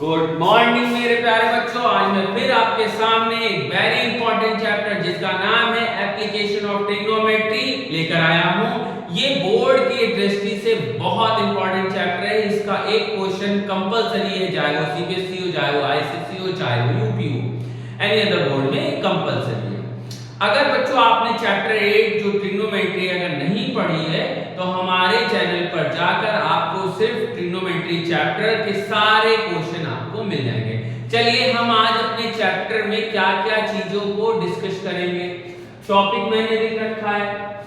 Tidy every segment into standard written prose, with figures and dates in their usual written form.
Good morning मेरे प्यारे बच्चों। आज मैं फिर आपके सामने एक वेरी इंपॉर्टेंट चैप्टर जिसका नाम है एप्लीकेशन ऑफ ट्रिग्नोमेट्री लेकर आया हूं। ये बोर्ड की दृष्टि से बहुत इंपॉर्टेंट चैप्टर है। इसका एक क्वेश्चन कंपलसरी है, चाहे वो सीबीएसई हो, चाहे वो आईसीएसई हो, चाहे वो यूपी हो, एनी अदर बोर्ड में कंपलसरी है। अगर बच्चों आपने चैप्टर 8 जो ट्रिग्नोमेट्री अगर नहीं पढ़ी है तो हमारे चैनल पर जाकर आपको सिर्फ ट्रिग्नोमेट्री चैप्टर के सारे क्वेश्चन आपको मिल जाएंगे। चलिए हम आज अपने चैप्टर में क्या-क्या चीजों को डिस्कस करेंगे। टॉपिक मैंने लिख रखा है,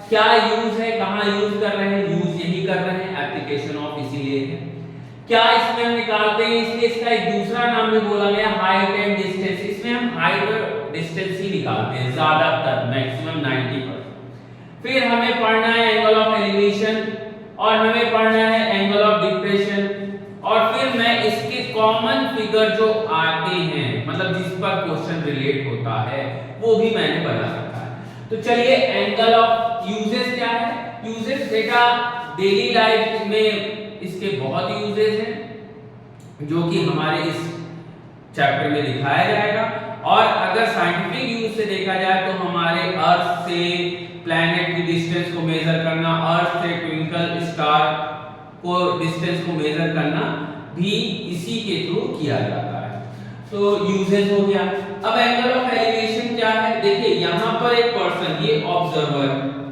क्या यूज है, कहां यूज कर रहे हैं, यूज यही कर रहे हैं, एप्लीकेशन ऑफ इसीलिए है। क्या इसमें हम निकालते हैं, इसलिए इसका एक दूसरा नाम भी बोला गया हाइट एंड डिस्टेंस। इसमें हम हाइट और डिस्टेंस ही निकालते हैं ज्यादातर, मैक्सिमम 90%। फिर हमें पढ़ना है एंगल ऑफ एलिवेशन और हमें पढ़ना है एंगल ऑफ डिप्रेशन, और फिर मैं इसके कॉमन फिगर जो आते हैं, मतलब जिस पर क्वेश्चन रिलेट होता है, वो भी मैंने बना रखा है। तो चलिए एंगल ऑफ यूजेस क्या है। यूजेस बेटा डेली लाइफ में इसके बहुत यूजेस हैं जो कि हमारे इस चैप्टर में दिखाया जाएगा। और अगर साइंटिफिक यूज से देखा जाए तो हमारे अर्थ से प्लैनेट की डिस्टेंस को मेजर करना, अर्थ से ट्विंकल स्टार को डिस्टेंस को मेजर करना भी इसी के थ्रू किया जाता है। तो यूजेस हो गया। अब एंगल ऑफ एलिवेशन क्या है, देखिए यहां पर एक पर्सन, ये ऑब्जर्वर,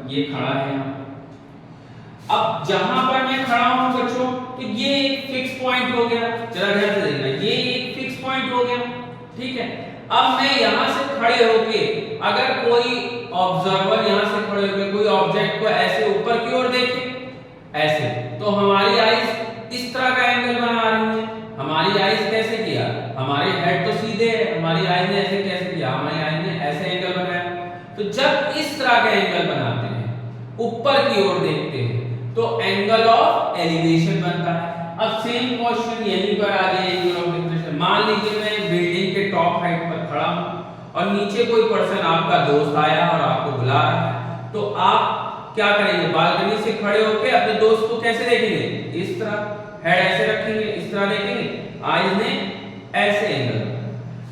ये खड़ा है यहाँ। अब जहां पर मैं खड़ा हूं बच्चों, तो ये एक फिक्स पॉइंट हो गया, जरा ध्यान से देखना, ये एक फिक्स पॉइंट हो गया, ठीक है। अब मैं यहां से खड़े होके अगर कोई ऑब्जर्वर यहां से खड़े होके कोई ऑब्जेक्ट को ऐसे ऊपर की ओर देखे, ऐसे, तो हमारी आईज इस तरह का एंगल बना रही है। हमारी आईज कैसे किया, हमारे हेड तो सीधे है, हमारी आईज ने ऐसे कैसे किया, हमारी आईज ने ऐसे एंगल बनाया। तो जब इस तरह का एंगल बनाते हैं, ऊपर की ओर देखते हैं, तो एंगल ऑफ एलिवेशन बनता है। अब सेम क्वेश्चन यहीं पर आ जाए, एंगल ऑफ डिप्रेशन। मान लीजिए मैं बिल्डिंग के टॉप हाइट पर खड़ा हूं और नीचे कोई पर्सन आपका दोस्त आया और आपको बुला रहा है, तो आप क्या करेंगे, बालकनी से खड़े होकर अपने दोस्त को कैसे देखेंगे, इस तरह, हेड ऐसे रखेंगे, इस तरह देखेंगे, आईज ने ऐसे एंगल।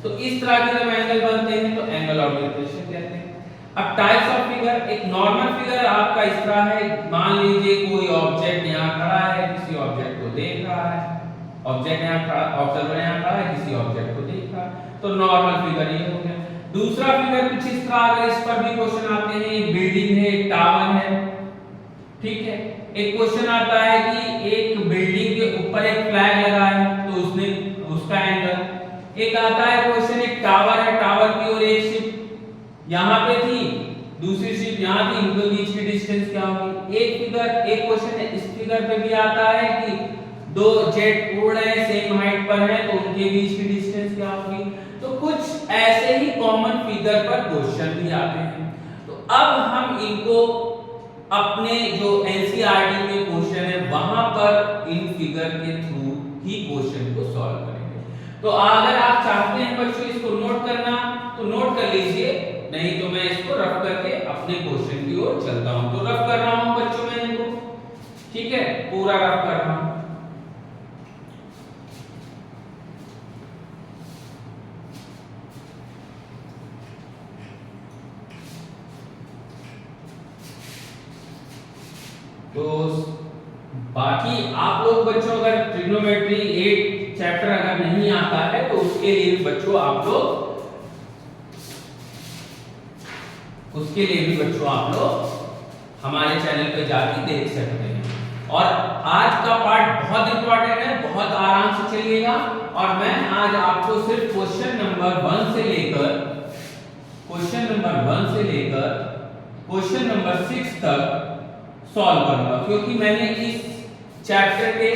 तो इस तरह के जब एंगल बनते हैं तो एंगल ऑफ डिप्रेशन कहते हैं। अब टाइप्स ऑफ फिगर, एक नॉर्मल फिगर आपका इस तरह है। मान लीजिए कोई ऑब्जेक्ट यहां खड़ा है, किसी ऑब्जेक्ट को देख रहा है, ऑब्जेक्ट यहां खड़ा, ऑब्जर्वर यहां खड़ा है, किसी ऑब्जेक्ट को देख रहा है, तो नॉर्मल फिगर ये हो गया। दूसरा फिगर कुछ इस तरह, अगर इस पर भी क्वेश्चन आते हैं, एक बिल्डिंग है, एक टावर है, ठीक है। एक क्वेश्चन आता है कि एक बिल्डिंग के ऊपर एक फ्लैग लगा है, तो उसने उसका एंगल। एक आता है क्वेश्चन, एक टावर है, टावर की ओर एक शिप यहां पे थी, दूसरी शिप यहां थी, इनके बीच की डिस्टेंस क्या होगी। एक फिगर, एक क्वेश्चन है, इस फिगर पे भी आता है कि दो जेट उड़ रहे हैं, सेम हाइट पर हैं, तो उनके बीच की डिस्टेंस क्या होगी। तो कुछ ऐसे ही कॉमन फिगर पर क्वेश्चन भी आते हैं। तो अब हम इनको अपने जो एनसीईआरटी में क्वेश्चन है वहां पर इन फिगर के थ्रू ही क्वेश्चन को सॉल्व करेंगे। तो अगर आप चाहते हैं बच्चों इसको नोट करना तो नोट कर लीजिए, नहीं तो मैं इसको रफ करके अपने क्वेश्चन की ओर चलता हूं। तो रफ कर रहा हूं बच्चों मैं इनको, ठीक है, पूरा रफ कर रहा हूं। तो बाकी आप लोग बच्चों अगर ट्रिग्नोमेट्री 8 चैप्टर अगर नहीं आता है तो उसके लिए बच्चों आप लोग हमारे चैनल पे जाके देख सकते हैं। और आज का पार्ट बहुत इंपॉर्टेंट है, बहुत आराम से चलिएगा। और मैं आज आपको सिर्फ क्वेश्चन नंबर 1 से लेकर क्वेश्चन नंबर 6 तक सॉल्व करूंगा, क्योंकि मैंने इस चैप्टर के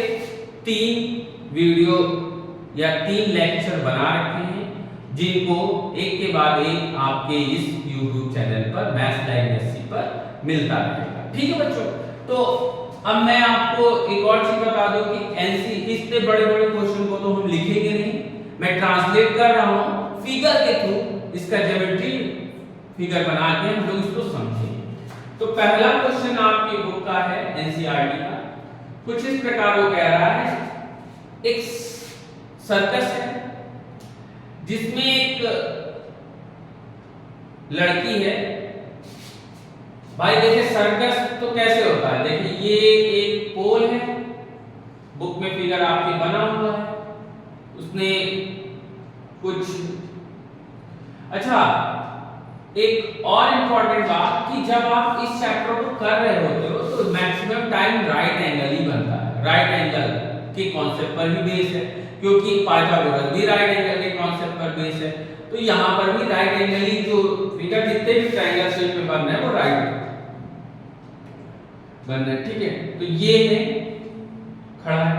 3 वीडियो या 3 लेक्चर बना रखे हैं, जिनको एक के बाद एक आपके इस YouTube चैनल पर मैथ्स लाइव एससी पर मिलता रहेगा, ठीक है बच्चों। तो अब मैं आपको एक और चीज बता दूं कि एनसी इतने बड़े-बड़े क्वेश्चन को तो हम लिखेंगे नहीं, मैं ट्रांसलेट कर रहा हूं फिगर के थ्रू, इसका ज्योमेट्री फिगर बना के हम लोग इसको समझेंगे। तो पहला क्वेश्चन आपकी बुक का है एनसीईआरटी का, कुछ इस प्रकार वो कह रहा है, एक सर्कस है जिसमें एक लड़की है। भाई देखिए सर्कस तो कैसे होता है, देखिए ये एक पोल है, बुक में फिगर आपके बना हुआ है, उसने कुछ अच्छा। एक और इंपॉर्टेंट बात कि जब आप इस चैप्टर को कर रहे होते हो तो मैक्सिमम टाइम राइट एंगल ही बनता है, राइट एंगल के कॉन्सेप्ट पर भी बेस है, क्योंकि पाइथागोरस भी राइट एंगल के कॉन्सेप्ट पर बेस है। तो यहाँ पर भी राइट एंगल ही जो फिगर जितने भी ट्रायंगल शेप में बन रहे हैं वो राइट बन रहे हैं, ठीक है। तो ये है खड़ा है,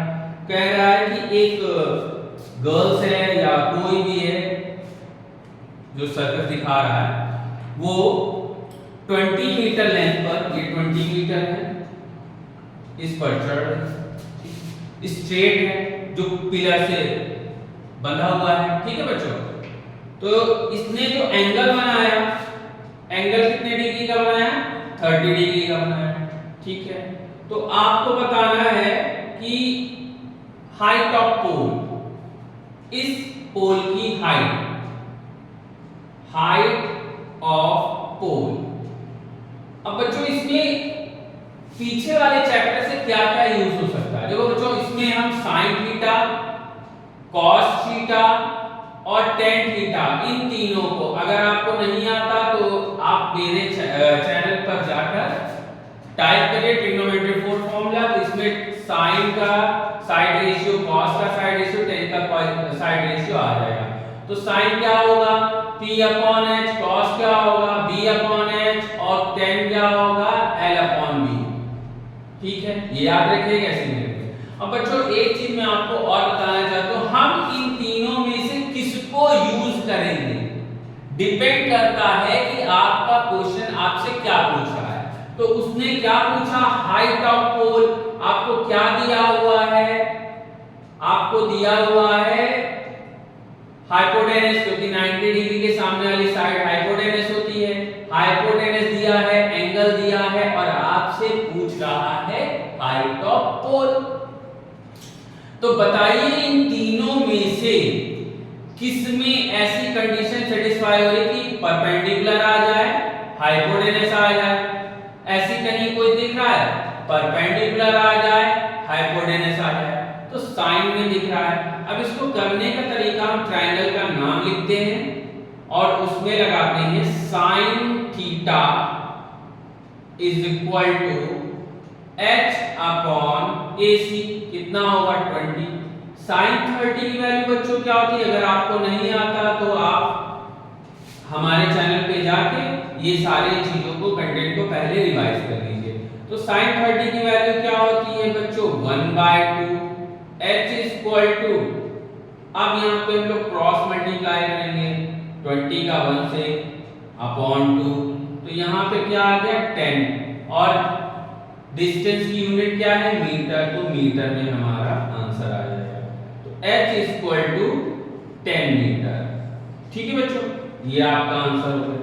कह रहा है कि एक गर्ल्स है या कोई भी है जो सर्कस दिखा रहा है, वो 20 मीटर लेंथ पर, ये 20 मीटर है, इस पर चढ़ रही, स्ट्रेट है जो पिलर से बंधा हुआ है, ठीक है बच्चों। तो इसने जो एंगल बनाया, एंगल कितने डिग्री का बनाया, 30 डिग्री का बनाया, ठीक है। तो आपको बताना है कि हाइट ऑफ पोल, इस पोल की हाइट, हाइट ऑफ पोल। अब बच्चों इसमें पीछे वाले चैप्टर से क्या क्या यूज हो सकता है, देखो बच्चों इसमें हम साइन थीटा, कॉस थीटा और टेन थीटा, इन तीनों को अगर आपको नहीं आता तो आप मेरे चैनल पर जाकर टाइप करिए ट्रिग्नोमेट्री 4 फॉर्मूला, तो इसमें साइन का साइड रेशियो, कॉस का साइड रेशियो, टेन का साइड रेशियो आ जाएगा। तो साइन क्या होगा, P अपॉन H, कॉस क्या होगा, B अपॉन H और टेन क्या होगा, L अपॉन B, ठीक है। ये याद रखिएगा ऐसे ही। अब बच्चों एक चीज मैं आपको और बताना चाहता हूं, हम इन तीनों में से किसको यूज करेंगे डिपेंड करता है कि आपका क्वेश्चन आपसे क्या पूछ रहा है। तो उसने क्या पूछा, हाइट ऑफ पोल, आपको क्या दिया हुआ है, आपको दिया हुआ है हाइपोटेनस, क्योंकि 90 डिग्री के सामने वाली साइड हाइपोटेनस होती है, हाइपोटेनस दिया है, एंगल दिया है और आपसे पूछ रहा है हाइट ऑफ पोल। तो बताइए इन तीनों में से किसमें ऐसी कंडीशन सेटिस्फाई हो रही कि परपेंडिकुलर आ जाए, हाइपोटेनस आ जाए, ऐसी कहीं कोई दिख रहा है, परपेंडिकुलर आ जाए, हाइपोटेनस आ जाए, तो साइन में दिख रहा है। अब इसको करने का तरीका, हम ट्रायंगल का नाम लिखते हैं और उसमें लगाते हैं sine theta is equal to H upon AC, कितना होगा 20। साइन 30 की वैल्यू बच्चों क्या होती है, अगर आपको नहीं आता तो आप हमारे चैनल पे जाके ये सारी चीजों को, कंटेंट को पहले रिवाइज कर लीजिए। तो साइन 30 की वैल्यू क्या होती है बच्चों, 1/2, H इज इक्वल टू, अब यहाँ पे हम लोग क्रॉस मल्टीप्लाई करेंगे 20 का 1 से अपॉन 2, तो यहाँ पे क्या आ गया 10, और डिस्टेंस की यूनिट क्या है, मीटर, तो मीटर में हमारा आंसर आ जाएगा। तो H is equal to 10 metre, ठीक है बच्चों, ये आपका आंसर हो गया।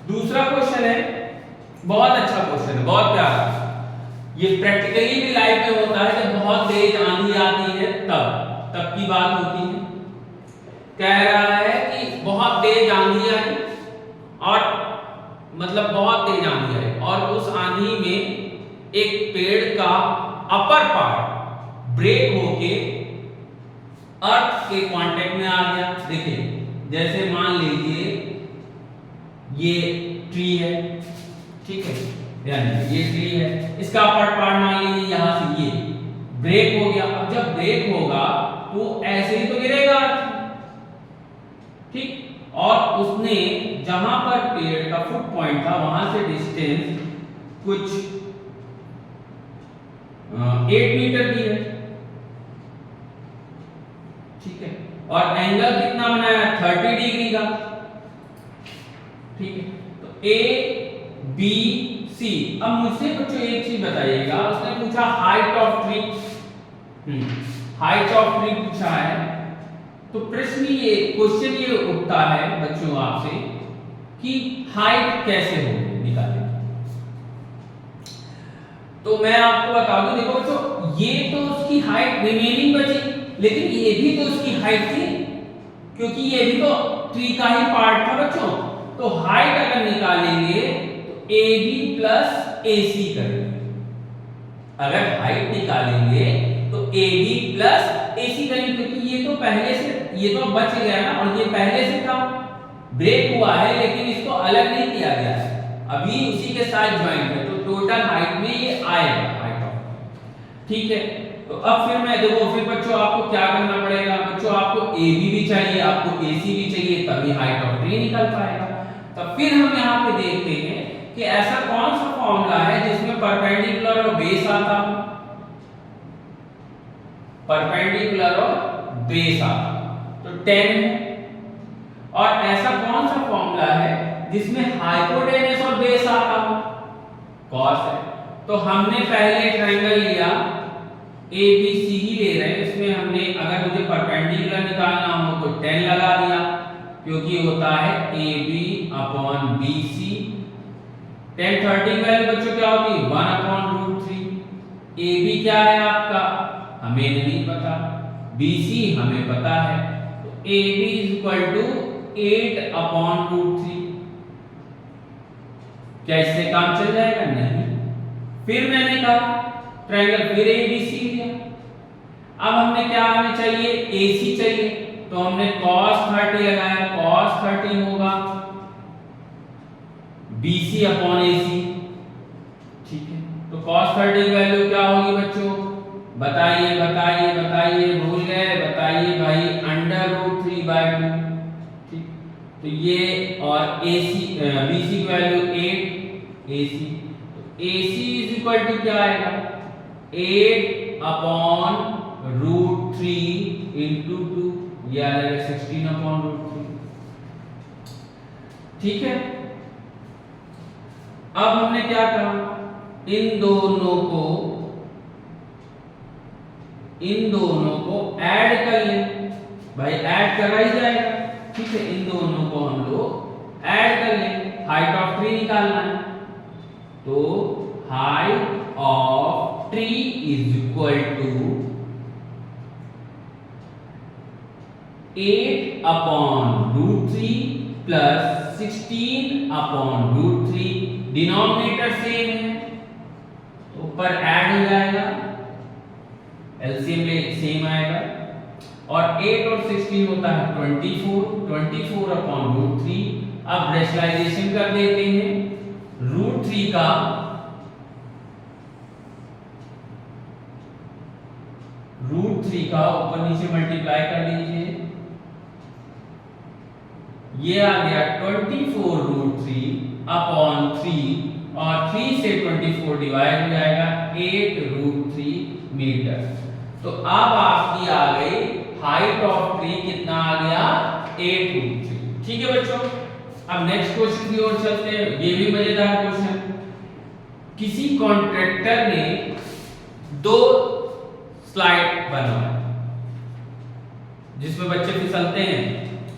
दूसरा क्वेश्चन है, बहुत अच्छा क्वेश्चन है, बहुत प्यारा, ये प्रैक्टिकली भी लाइफ में होता है, जब बहुत तेज आंधी आती है तब की बात होती है। कह रहा है कि बहुत तेज आंधी आई और मतलब बहुत तेज आंधी आई और उस आंधी में एक पेड़ का अपर पार्ट ब्रेक होके अर्थ के कांटेक्ट में आ गया। देखिए जैसे मान लीजिए ये ट्री है, ठीक है, यानी ये ट्री है, इसका अपर पार्ट मान लीजिए यहां से ये ब्रेक हो गया। अब जब ब्रेक होगा तो ऐसे ही तो गिरेगा अर्थ, ठीक, और उसने जहां पर पेड़ का फुट पॉइंट था वहां से डिस्टेंस कुछ 8 मीटर की है, ठीक है, और एंगल कितना बनाया 30 डिग्री का, ठीक है। तो ए बी सी। अब मुझसे बच्चों एक चीज बताइएगा, उसने पूछा height of tree, height of tree पूछा है, तो प्रश्न ये, क्वेश्चन ये उठता है बच्चों आपसे कि हाइट कैसे होगी, निकालें। तो मैं आपको बता दूं, देखो बच्चों ये तो उसकी हाइट रिमेनिंग बची, लेकिन ये भी तो उसकी हाइट थी, क्योंकि ये भी तो ट्री का ही पार्ट था बच्चों। तो हाइट अगर निकालेंगे तो AB प्लस AC करेंगे। अगर हाइट निकालेंगे तो AB प्लस AC करेंगे, क्योंकि ये तो पहले से, ये तो बच गया ना, और ये पहले से था, ब्रेक हुआ है लेकिन इसको अलग नहीं किया गया है, अभी उसी के साथ ज्वाइंट है, तो टोटल हाइट में ये आएगा हाइट ऑफ। ठीक है, तो अब फिर मैं देखो, फिर बच्चों आपको क्या करना पड़ेगा बच्चों, आपको AB भी चाहिए, आपको AC भी चाहिए, तभी हाइट ऑफ ट्री निकल पाएगा। तब फिर हम यहाँ पे देखते हैं कि ऐसा कौन सा फॉर्मूला है जिसमें परपेंडिकुलर और बेस आता हो, परपेंडिकुलर और बेस आता तो 10 है। और ऐसा कौन सा फॉर्मूला है जिसमें हाइपोटेनस और बेस आता हो, cos है। तो हमने पहले ट्रायंगल लिया ABC ही ले रहे हैं, इसमें हमने अगर मुझे परपेंडिकुलर निकालना हो तो 10 लगा दिया, क्योंकि होता है AB अपॉन BC। 10 30 वैल्यू बच्चों क्या होती है 1 अपॉन रूट 3। AB क्या है आपका हमें नहीं पता, BC हमें पता है, तो AB is equal to 8 upon root 3। क्या इससे काम चल जाएगा? नहीं। फिर मैंने कहा ट्रायंगल फिर ABC लिया, अब हमने क्या हमें चाहिए AC चाहिए, तो हमने cos 30 लगाया, cos 30 होगा BC अपॉन AC। ठीक है, तो cos 30 की वैल्यू क्या होगी बच्चों, बताइए बताइए बताइए, भूल गए? बताइए भाई, √3/2। ठीक, तो ये और AC BC की वैल्यू 8 AC, तो AC इज इक्वल टू क्या आएगा 8 अपॉन √3 इंटू 2, ये आ जाएगा 16 अपॉन √3। ठीक है, अब हमने क्या कहा, इन दोनों को ऐड कर ले, भाई ऐड करा ही जाएगा। ठीक है, इन दोनों को हम लोग ऐड कर ले, हाइट ऑफ ट्री निकालना है, तो height of tree is equal to 8 upon √3 plus 16 upon √3। Denominator same है तो ऊपर ऐड हो जाएगा, एलसीएम में सेम आएगा, और 8 और 16 होता है 24 अपॉन √3। अब रेशनलाइजेशन कर देते हैं, √3 का ऊपर नीचे मल्टीप्लाई कर लीजिए, ये आ गया 24√3 अपॉन 3, और 3 से 24 डिवाइड हो जाएगा 8√3 मीटर। तो अब आपकी आ गई हाइट ऑफ ट्री, कितना आ गया 8√3। ठीक है बच्चों, अब नेक्स्ट क्वेश्चन की ओर चलते हैं, ये भी मजेदार क्वेश्चन। किसी कॉन्ट्रैक्टर ने 2 स्लाइड बनवाया जिसमें बच्चे फिसलते हैं,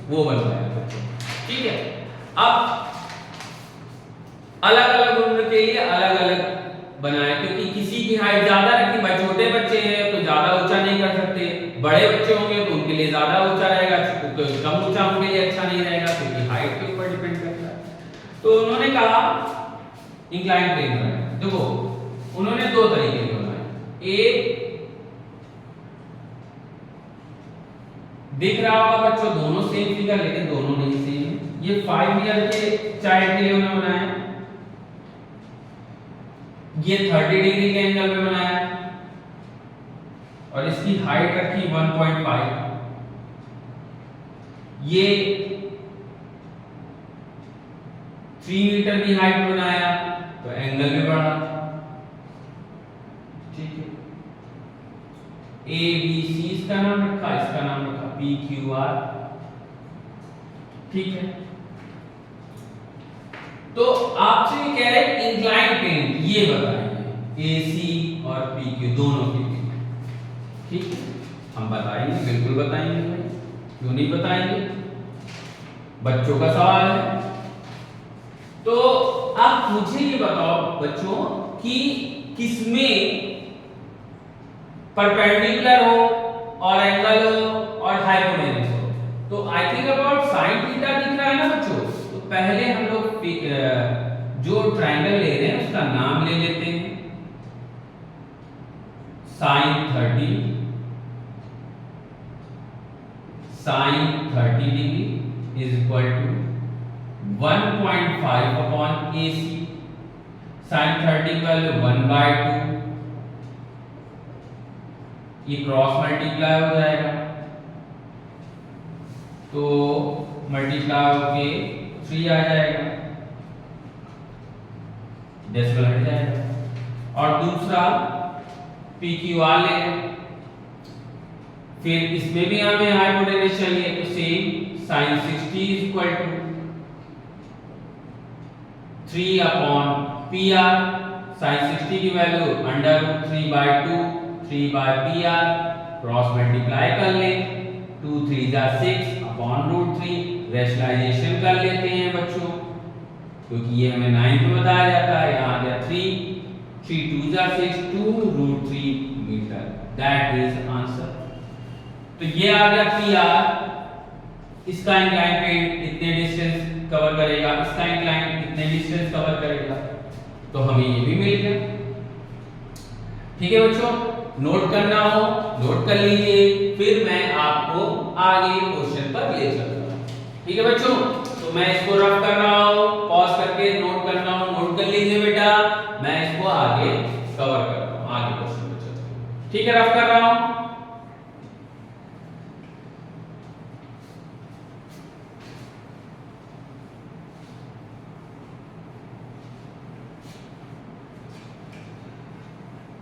वो बनवाया बच्चों। ठीक है, अब अलग अलग उम्र के लिए अलग अलग बनाया, क्योंकि किसी की हाइट ज्यादा रखी, भाई छोटे बच्चे हैं तो ज्यादा ऊंचा नहीं कर सकते, बड़े बच्चे होंगे तो उनके लिए ज्यादा ऊंचा रहेगा, कम ऊंचा उनके लिए अच्छा नहीं रहेगा, क्योंकि हाइट के ऊपर डिपेंड करता है। तो उन्होंने कहा इंक्लाइन प्लेन बनाए। देखो उन्होंने 2 तरीके के बनाए, एक दिख रहा होगा बच्चों दोनों सेम फिगर, लेकिन दोनों नहीं सेम है। ये 5 ईयर के चाइल्ड के लिए उन्होंने बनाया, ये 30 डिग्री के एंगल में बनाया, और इसकी हाइट रखी 1.5, ये 3 मीटर की हाइट बनाया तो एंगल भी बढ़ा। ठीक है, ABC इसका नाम रखा, इसका नाम रखा PQR। ठीक है, तो आपसे ये कह रहे हैं इंक्लाइन प्लेन ये बताइए AC और PQ दोनों के लिए। ठीक है, हम बताएंगे, बिल्कुल बताएंगे भाई, क्यों नहीं बताएंगे, बच्चों का सवाल है। तो आप मुझे ये बताओ बच्चों कि किसमें परपेंडिकुलर हो और angle sin 30 degree is equal to 1.5 upon AC। sin 30 की वैल्यू 1/2, ये क्रॉस मल्टीप्लाई हो जाएगा तो मल्टीप्लाई होके 3 आ जाएगा, डेसिमल हट जाएगा। और दूसरा PQR ले लें, फिर इसमें भी हमें हाइपोटेनस चाहिए तो same sin 60 is equal to 3 upon PR। sin 60 की वैल्यू √3/2, 3/PR, क्रॉस मल्टीप्लाई कर लें, 2 3 जा 6 अपॉन √3, रैशनलाइजेशन कर लेते हैं बच्चों क्योंकि ये हमें 9 में बताया जाता है। यहाँ आ गया 3 2 जा 6, 2√3 मीटर, दैट इज आंसर। तो ये आ गया PR, इसका इंक्लाइन इतने डिस्टेंस कवर करेगा, इसका इंक्लाइन इतने डिस्टेंस कवर करेगा, तो हमें ये भी मिल गया। ठीक है बच्चों, नोट करना हो नोट कर लीजिए, फिर मैं आपको आगे क्वेश्चन पर ले चलूंगा। ठीक है बच्चों, तो मैं इसको रफ कर रहा हूँ, पॉज करके नोट करना हो नोट कर लीजिए बेटा, मैं इसको आगे कवर कर रहा हूँ, आगे क्वेश्चन पर चलते हैं। ठीक है, रफ कर रहा हूँ।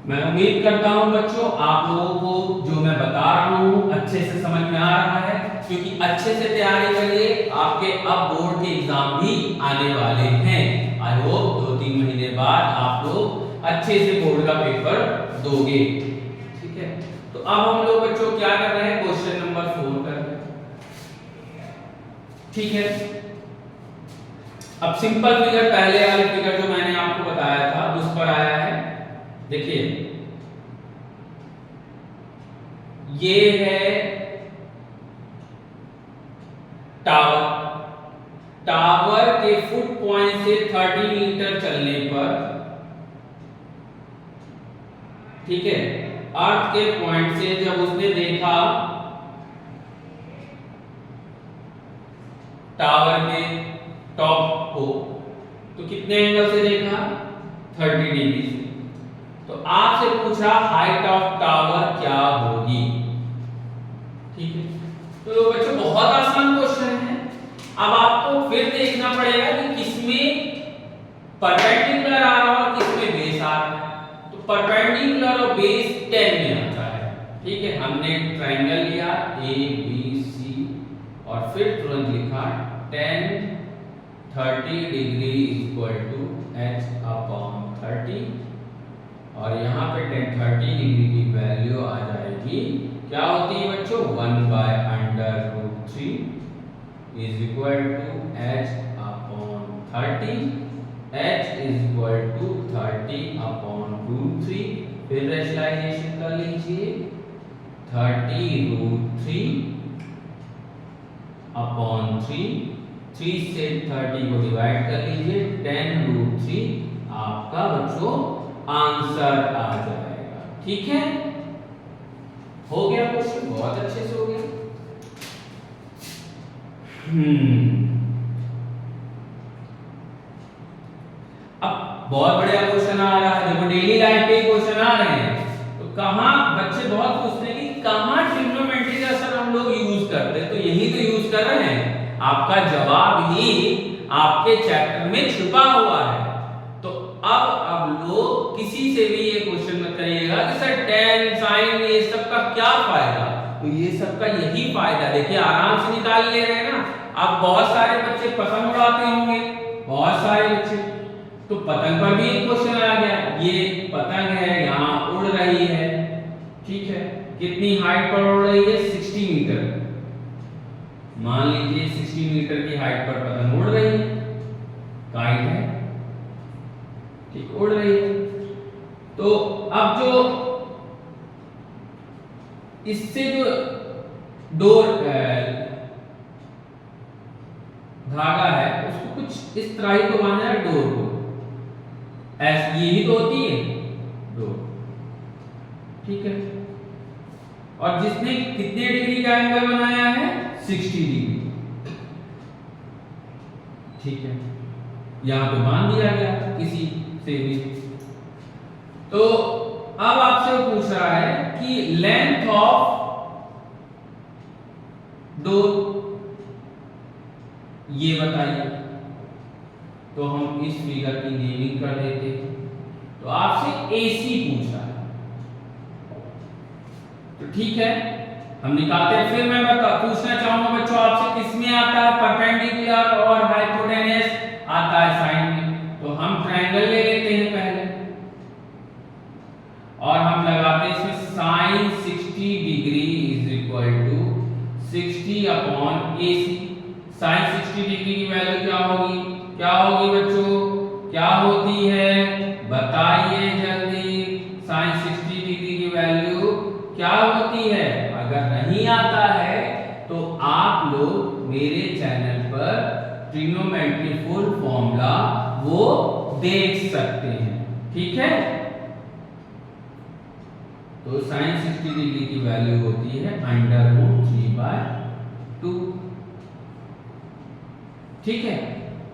मैं उम्मीद करता हूं बच्चों आप लोगों को जो मैं बता रहा हूं अच्छे से समझ में आ रहा है, क्योंकि अच्छे से तैयारी करिए, आपके अब बोर्ड के एग्जाम भी आने वाले हैं। आई होप 2-3 महीने बाद आप लोग अच्छे से बोर्ड का पेपर दोगे। ठीक है, तो अब हम लोग बच्चों क्या कर रहे हैं, क्वेश्चन नंबर 4 कर रहे हैं। ठीक है, अब सिंपल फिगर, पहले वाले फिगर जो मैंने आपको बताया था उस पर आया है। देखिए ये है टावर, टावर के फुट पॉइंट से 30 मीटर चलने पर, ठीक है, अर्थ के पॉइंट से जब उसने देखा टावर के टॉप को, तो कितने एंगल से देखा, 30 डिग्री से। तो आपसे पूछा हाइट ऑफ टावर क्या होगी। ठीक है, तो बच्चों बहुत आसान क्वेश्चन है। अब आपको फिर देखना पड़ेगा कि किसमें परपेंडिकुलर आ रहा है और किसमें बेस आ रहा है। तो परपेंडिकुलर और बेस 10 में आता है। ठीक है, हमने ट्रायंगल लिया ABC और फिर तुरंत लिखा 10 30 डिग्री इक्वल टू H/30, और यहाँ पे 10 30 डिग्री की वैल्यू आ जाएगी, क्या होती है बच्चों, 1/√3 is equal to H/30, H is equal to 30/√3, फिर रैशनलाइजेशन कर लीजिए, 30√3 अपॉन 3 से 30 को डिवाइड कर लीजिए, 10√3 आपका बच्चों आंसर आ जाएगा। ठीक है, हो गया क्वेश्चन, बहुत अच्छे से हो गया। अब बहुत बढ़िया क्वेश्चन आ रहा है, देखो डेली लाइफ पे क्वेश्चन आ रहे हैं, तो कहां बच्चे बहुत पूछते हैं कि कहां ट्रिग्नोमेट्री का सर हम लोग यूज करते हैं, तो यही तो यूज कर रहे हैं। आपका जवाब ही आपके चैप्टर में छुपा हुआ है। तो अब लोग किसी से भी ये क्वेश्चन मत करिएगा कि सर tan sin ये सब का क्या फायदा, तो ये सब का यही फायदा, देखिए आराम से निकाल ले रहे हैं ना। अब बहुत सारे बच्चे पतंग उड़ाते होंगे, बहुत सारे बच्चे, तो पतंग पर भी एक क्वेश्चन आ गया, ये पतंग है यहाँ उड़ रही है, ठीक है, कितनी हाइट पर उड़ रही है, 60 मीटर, मान लीजिए 60 मीटर की हाइट पर पतंग उड़ रही है, काइट है, ठीक, उड़ रही है। तो अब जो इससे जो डोर धागा है उसको कुछ इस तरह ही तो बांधना है डोर को, ऐसी यही तो होती है डोर, ठीक है। और जिसने कितने डिग्री का एंगल बनाया है, 60 डिग्री। ठीक है, यहां पे मान दिया गया किसी से भी। तो अब आपसे वो पूछ रहा है कि लेंथ ऑफ डोर ये बताइए। तो हम इस फिगर की नेमिंग कर देते हैं। तो आपसे एसी पूछ रहा है, तो ठीक है हम निकालते हैं। फिर मैं पूछना चाहूंगा बच्चों आपसे, किसमें आता है परपेंडिकुलर और हाइपोटेनस? आता है साइन में। तो हम ट्रायंगल ले लेते हैं पहले और हम लगाते हैं इसमें sine 60 degree is equal to 60 upon AC। Sine 60 degree की वैल्यू क्या होगी? क्या होगी बच्चों? क्या होती है बताइए जल्दी। साइन 60 डिग्री की वैल्यू क्या होती है? अगर नहीं आता है तो आप लोग मेरे चैनल पर ट्रिग्नोमेट्री फुल फॉर्मूला वो देख सकते हैं। ठीक है, तो साइन 60 डिग्री की वैल्यू होती है √3/2। ठीक है,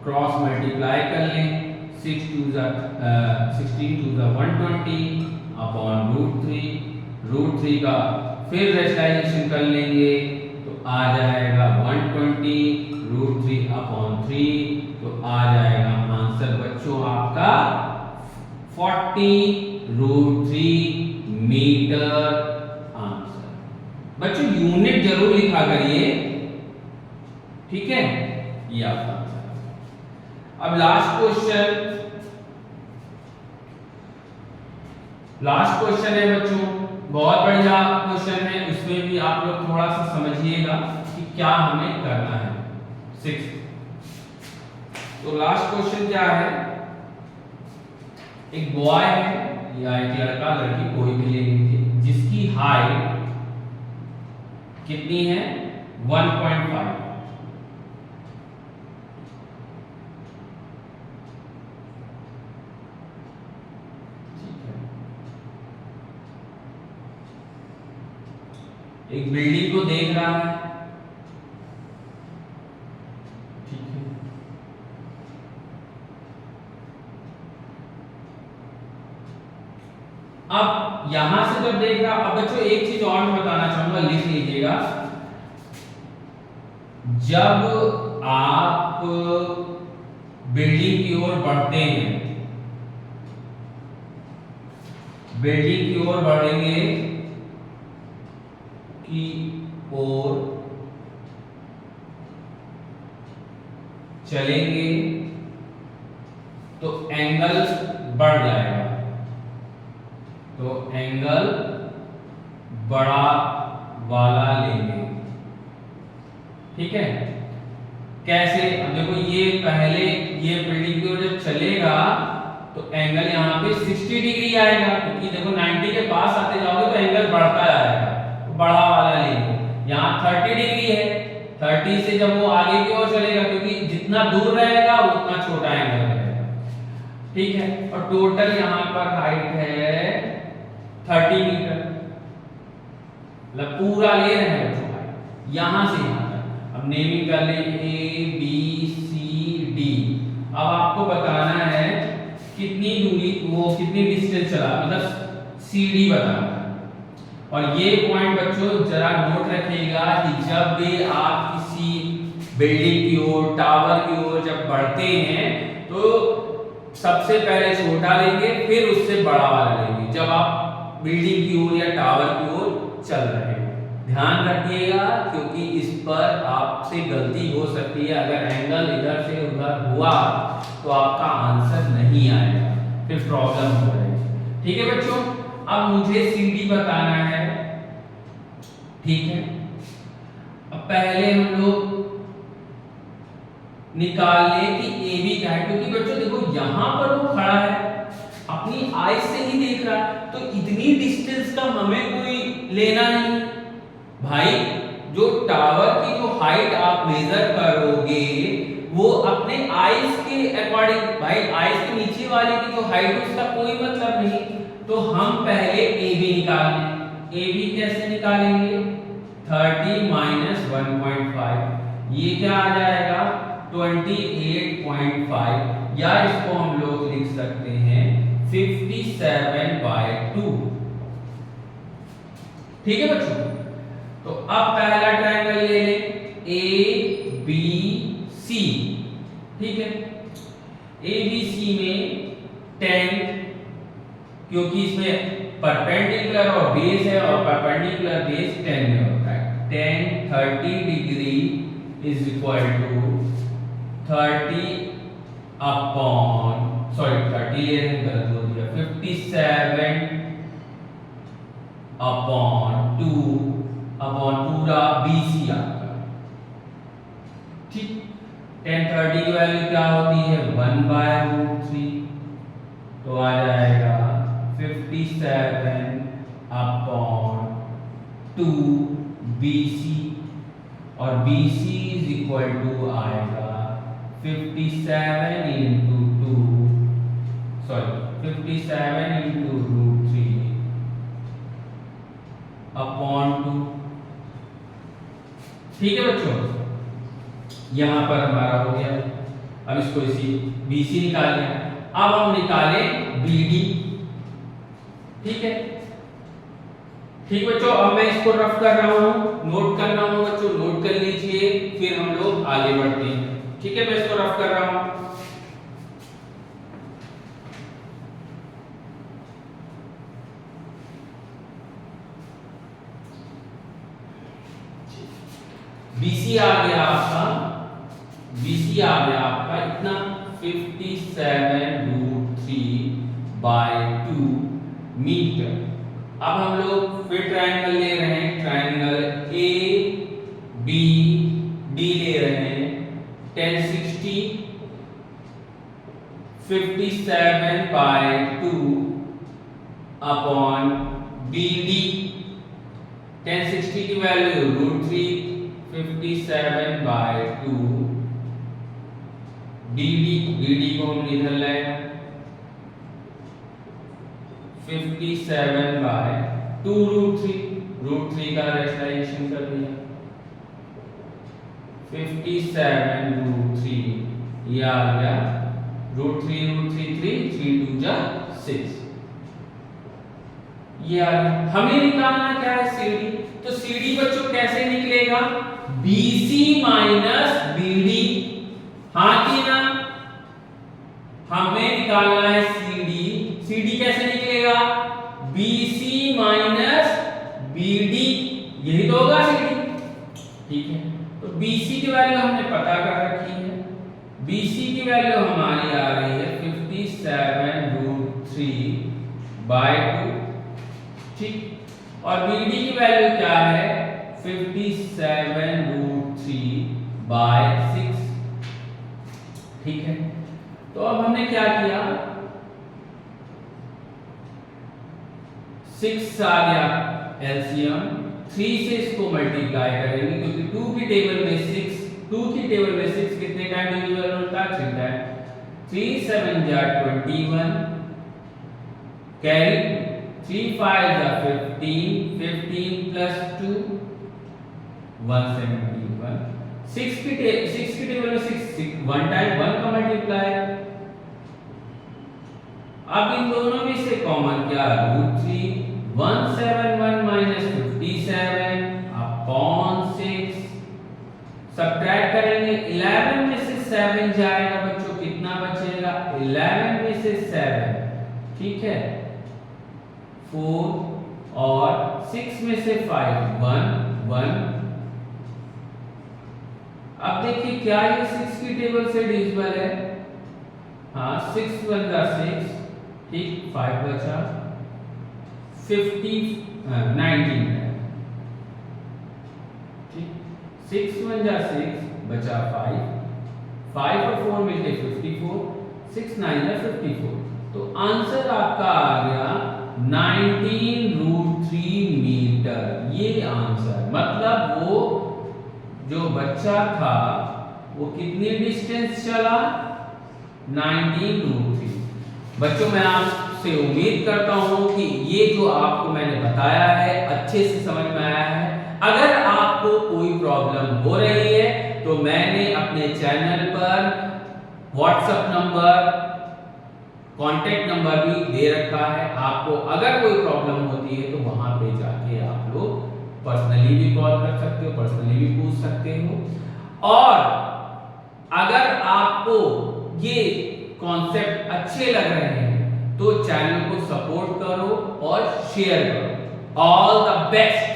क्रॉस मल्टीप्लाई कर लें। 16 टू द 120 अपॉन √3 का फिर रेशनलाइजेशन कर लेंगे तो आ जाएगा 120 √3 अपॉन 3। तो आ जाएगा आंसर बच्चों आपका 40 √3 मीटर आंसर। बच्चों यूनिट जरूर लिखा करिए। ठीक है, ये आपका आंसर। अब लास्ट क्वेश्चन है बच्चों, बहुत बढ़िया क्वेश्चन है। इसमें भी आप लोग थोड़ा सा समझिएगा कि क्या हमें करना है। 6 तो लास्ट क्वेश्चन क्या है? एक बॉय है या एक लड़का लड़की कोई भी ले लीजिए जिसकी हाइट कितनी है? 1.5। एक बिल्डिंग को देख रहा है। ठीक है, अब यहां से जब देख रहा, अब बच्चों एक चीज और मैं बताना चाहूंगा, लिख लीजिएगा। जब आप बिल्डिंग की ओर बढ़ते हैं, बिल्डिंग की ओर बढ़ेंगे की ओर चलेंगे तो एंगल बढ़ जाएगा। तो एंगल बड़ा वाला लेंगे। ठीक है, कैसे? अब देखो ये पहले ये बिल्डिंग की ओर जब चलेगा तो एंगल यहाँ पे 60 डिग्री आएगा, क्योंकि देखो 90 के पास आते जाओगे तो एंगल बढ़ता जाएगा। बड़ा वाला लेंगे। यहाँ 30 डिग्री है, 30 से जब वो आगे की ओर चलेगा, क्योंकि जितना दूर रहेगा उतना छोटा एंगल रहेगा। ठीक है, और टोटल यहाँ पर हाइट है 30 मीटर, मतलब पूरा ले रहे हैं बच्चों हाइट यहां से यहां तक। अब नेमिंग कर ले ABCD। अब आपको बताना है कितनी दूरी, वो कितनी डिस्टेंस चला, मतलब CD बताना है। और ये पॉइंट बच्चों जरा नोट रखिएगा कि जब भी आप किसी बिल्डिंग की ओर, टावर की ओर जब बढ़ते हैं तो सबसे पहले छोटा लेंगे, फिर उससे बड़ा वाला लेंगे जब आप बिल्डिंग की ओर या टावर की ओर चल रहे हैं। ध्यान रखिएगा, क्योंकि इस पर आपसे गलती हो सकती है। अगर एंगल इधर से उधर हुआ तो आपका आंसर नहीं आएगा, फिर प्रॉब्लम हो जाएगी। ठीक है बच्चों, अब मुझे CD बताना है। ठीक है, अब पहले हम लोग निकाल ले कि AB क्या है, क्योंकि बच्चों देखो यहां पर वो खड़ा है, अपनी आई से ही देख रहा है, तो इतनी डिस्टेंस का हमें कोई लेना नहीं भाई। जो टावर की जो हाइट आप मेजर करोगे वो अपने आईज के अकॉर्डिंग, भाई आईज के नीचे वाले की जो हाइट उसका कोई मतलब नहीं। तो हम पहले AB निकाल लें। AB कैसे निकालेंगे? 30 माइनस 1.5, ये क्या आ जाएगा 28.5, या इसको हम लोग लिख सकते हैं 57/2। ठीक है बच्चों, तो अब पहला ट्रायंगल ले लें ABC। ठीक है, ABC में 10, क्योंकि इसमें परपेंडिकुलर और बेस है, और परपेंडिकुलर बेस 10 में होता है। 10 30 degree is equal to 30 upon, sorry 30 ले रहे हैं, गलत बोल दिया, 57 अपॉन 2 अपॉन पूरा BC आपका। ठीक, 10 30 की वैल्यू क्या होती है 1/√3, तो आ जाएगा 57 अपॉन 2 BC, और BC इज इक्वल टू आएगा 57 इंटू 2, सॉरी 57 इंटू √3 अपॉन 2। ठीक है बच्चों, यहां पर हमारा हो गया। अब इसको इसी BC निकाल लिया, अब हम निकालें BD। ठीक है, ठीक बच्चों, अब मैं इसको रफ कर रहा हूं, नोट करना हूं बच्चों, नोट कर लीजिए, फिर हम लोग आगे बढ़ते हैं। ठीक है, मैं इसको रफ कर रहा हूं। BC आ गया आपका, BC आ गया आपका इतना 57√3/2 मीटर। अब हम लोग फिर ट्रायंगल ले रहे हैं, ट्रायंगल ABD ले रहे हैं। 1060 57/2 अपॉन BD, 1060 की वैल्यू √3, 57/2 BD को हम इधर लाए 57/2 √3 का रेशनलाइजेशन कर दिया 57√3, ये आ गया √3 3 2 जा 6, ये आ गया। हमें निकालना क्या है CD, तो CD बच्चों कैसे निकलेगा BC माइनस BD, हाँ कि ना, हमें निकालना है CD कैसे निकलेगा BC माइनस BD, यही तो होगा CD। ठीक है, तो BC की वैल्यू हमने पता कर रखी है, BC की वैल्यू हमारी आ रही है 57√3/2। ठीक, और BD की वैल्यू क्या है 57√3/6। ठीक है, तो अब हमने क्या किया, 6 आ गया एलसीएम, 3 से इसको मल्टीप्लाई करेंगे, क्योंकि 2 की टेबल में 6 कितने टाइम डिविजिबल होता है 3 टाइम, 3 7 जा 21, कैरी 3 5 जा 15, 15 प्लस 2 171, 6 की टेबल में 6 1 टाइम 1 का मल्टीप्लाई। अब इन दोनों में से कॉमन क्या √3, 171 माइनस 57 अपॉन 6, सब्ट्रैक्ट करेंगे 11 में से 7 जाएगा बच्चों, कितना बचेगा 11 में से 7, ठीक है 4, और 6 में से 5 1 1। अब देखिए क्या ये 6 की टेबल से डिविजिबल है, हाँ 6 1 जा 6, ठीक 5 बचा 19 है, ठीक 6 1 जा 6 बचा 5 और 4 मिलके 54, 6 9 जा 54। तो आंसर आपका आ गया 19√3 मीटर, ये आंसर, मतलब वो जो बच्चा था वो कितनी डिस्टेंस चला 19√3। बच्चों मैं आपसे आपसे उम्मीद करता हूं कि ये जो आपको मैंने बताया है अच्छे से समझ में आया है। अगर आपको कोई प्रॉब्लम हो रही है तो मैंने अपने चैनल पर व्हाट्सएप नंबर, कांटेक्ट नंबर भी दे रखा है। आपको अगर कोई प्रॉब्लम होती है तो वहां पे जाके आप लोग पर्सनली भी कॉल कर सकते हो, पर्सनली भी पूछ सकते हो। और अगर आपको ये कॉन्सेप्ट अच्छे लग रहे हैं तो चैनल को सपोर्ट करो और शेयर करो। All the best.